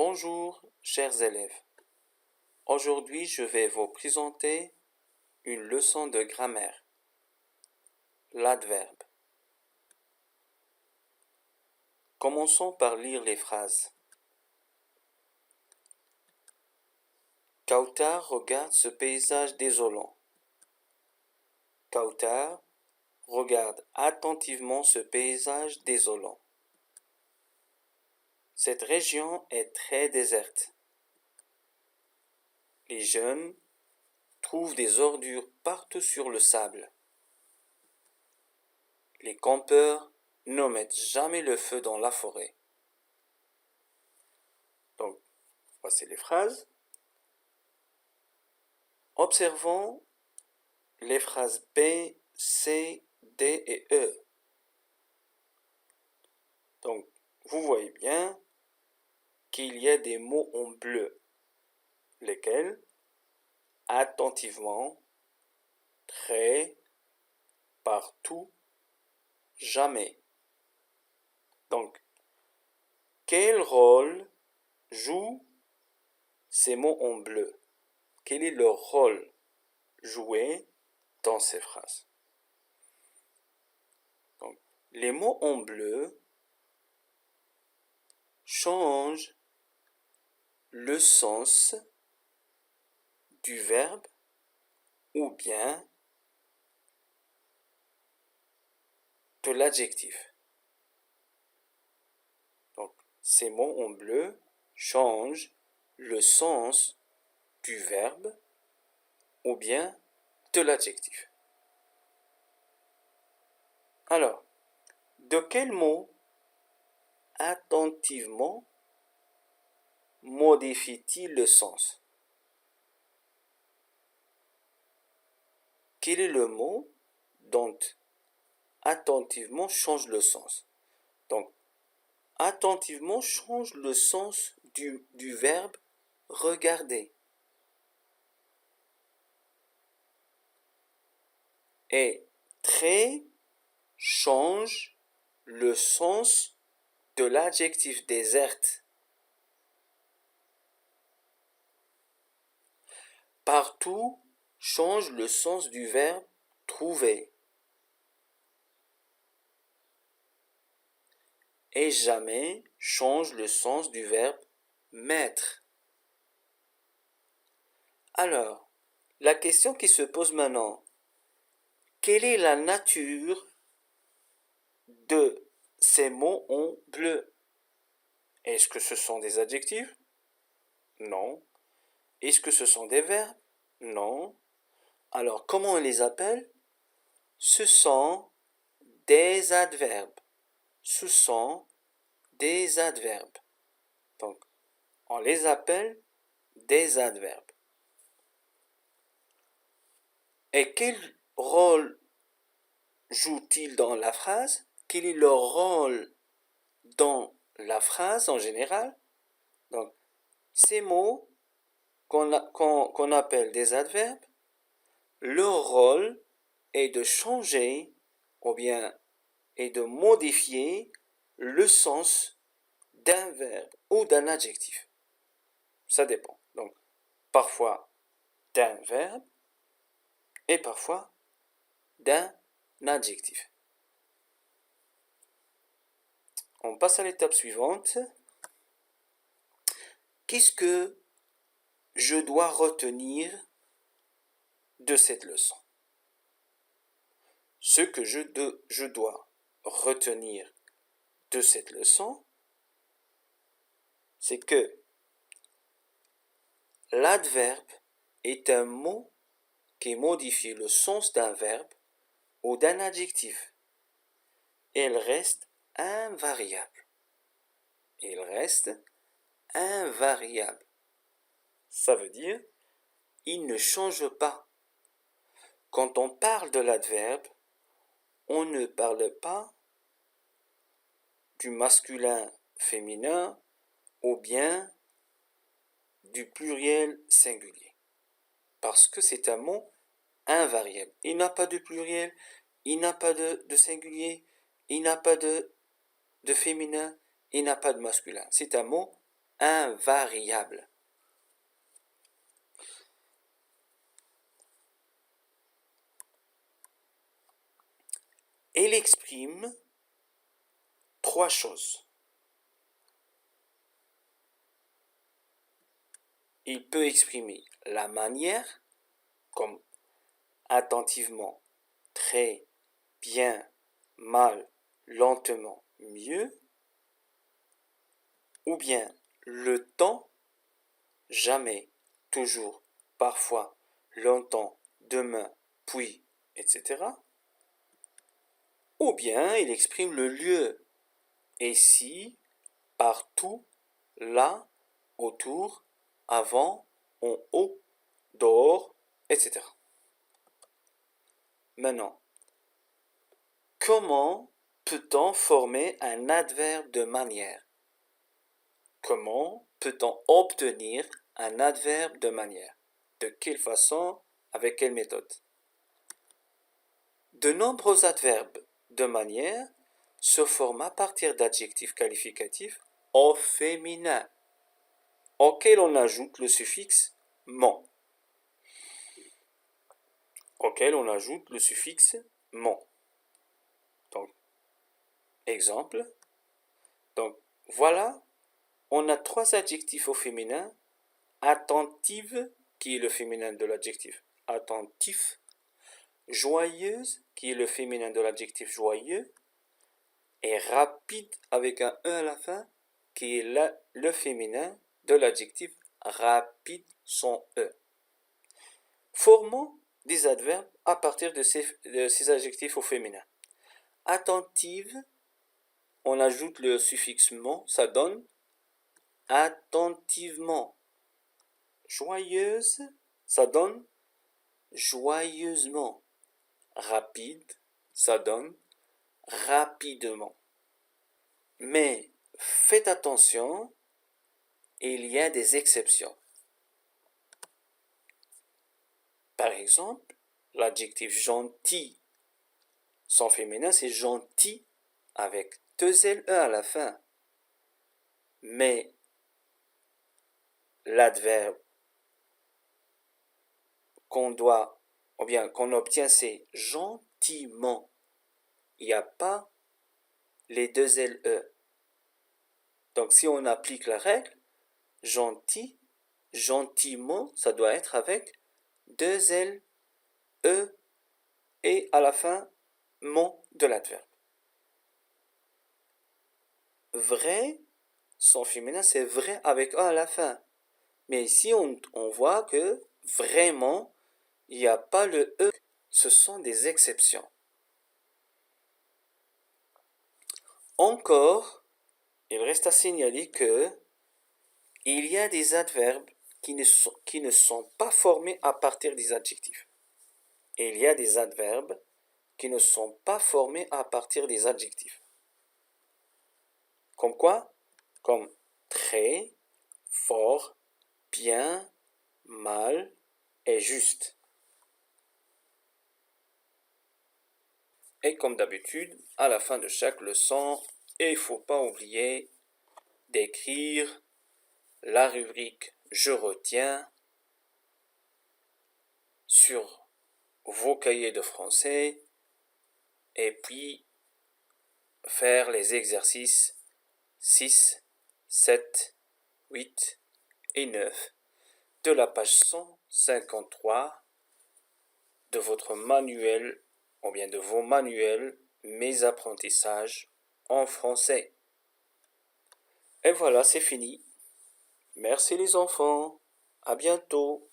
Bonjour, chers élèves. Aujourd'hui, je vais vous présenter une leçon de grammaire. L'adverbe. Commençons par lire les phrases. Kautar regarde ce paysage désolant. Kautar regarde attentivement ce paysage désolant. Cette région est très déserte. Les jeunes trouvent des ordures partout sur le sable. Les campeurs ne mettent jamais le feu dans la forêt. Donc, voici les phrases. Observons les phrases B, C, D et E. Donc, vous voyez bien qu'il y a des mots en bleu, lesquels attentivement, très, partout, jamais. Donc, quel rôle jouent ces mots en bleu? Quel est leur rôle joué dans ces phrases? Donc, les mots en bleu changent le sens du verbe ou bien de l'adjectif. Donc, ces mots en bleu changent le sens du verbe ou bien de l'adjectif. Alors, de quel mot attentivement modifie-t-il le sens? Quel est le mot dont attentivement change le sens? Donc, attentivement change le sens du verbe regarder. Et très change le sens de l'adjectif déserte. Partout change le sens du verbe trouver. Et jamais change le sens du verbe mettre. Alors, la question qui se pose maintenant, quelle est la nature de ces mots en bleu? Est-ce que ce sont des adjectifs? Non. Est-ce que ce sont des verbes? Non. Alors, comment on les appelle? Ce sont des adverbes. Ce sont des adverbes. Donc, on les appelle des adverbes. Et quel rôle jouent-ils dans la phrase? Quel est leur rôle dans la phrase en général? Donc, ces mots qu'on appelle des adverbes, leur rôle est de changer ou bien est de modifier le sens d'un verbe ou d'un adjectif. Ça dépend. Donc, parfois d'un verbe et parfois d'un adjectif. On passe à l'étape suivante. Qu'est-ce que je dois retenir de cette leçon? Ce que je dois retenir de cette leçon, c'est que l'adverbe est un mot qui modifie le sens d'un verbe ou d'un adjectif. Il reste invariable. Il reste invariable. Ça veut dire, il ne change pas. Quand on parle de l'adverbe, on ne parle pas du masculin féminin ou bien du pluriel singulier. Parce que c'est un mot invariable. Il n'a pas de pluriel, il n'a pas de singulier, il n'a pas de féminin, il n'a pas de masculin. C'est un mot invariable. Il exprime trois choses. Il peut exprimer la manière, comme attentivement, très, bien, mal, lentement, mieux, ou bien le temps, jamais, toujours, parfois, longtemps, demain, puis, etc. Ou bien il exprime le lieu, ici, partout, là, autour, avant, en haut, dehors, etc. Maintenant, comment peut-on former un adverbe de manière? Comment peut-on obtenir un adverbe de manière? De quelle façon? Avec quelle méthode? De nombreux adverbes de manière se forment à partir d'adjectifs qualificatifs au féminin, auquel on ajoute le suffixe mon. Donc, exemple. Donc, voilà, on a trois adjectifs au féminin. Attentive, qui est le féminin de l'adjectif attentif. Joyeuse, qui est le féminin de l'adjectif joyeux. Et rapide, avec un E à la fin, qui est le féminin de l'adjectif rapide sans E. Formons des adverbes à partir de ces adjectifs au féminin. Attentive, on ajoute le suffixe mon, ça donne attentivement. Joyeuse, ça donne joyeusement. Rapide, ça donne rapidement. Mais faites attention, il y a des exceptions. Par exemple, l'adjectif gentil, son féminin c'est gentil avec deux L E à la fin. Mais l'adverbe qu'on obtient c'est gentiment. Il n'y a pas les deux LE. Donc si on applique la règle, gentil, gentiment, ça doit être avec deux L, E et à la fin, mon de l'adverbe. Vrai, son féminin c'est vrai avec A à la fin. Mais ici on voit que vraiment, il n'y a pas le E. Ce sont des exceptions. Encore, il reste à signaler que il y a des adverbes qui ne sont pas formés à partir des adjectifs. Et il y a des adverbes qui ne sont pas formés à partir des adjectifs. Comme quoi? Comme très, fort, bien, mal et juste. Et comme d'habitude, à la fin de chaque leçon, il ne faut pas oublier d'écrire la rubrique Je retiens sur vos cahiers de français et puis faire les exercices 6, 7, 8 et 9 de la page 153 de votre manuel ou bien de vos manuels Mes apprentissages en français. Et voilà, c'est fini. Merci les enfants. À bientôt.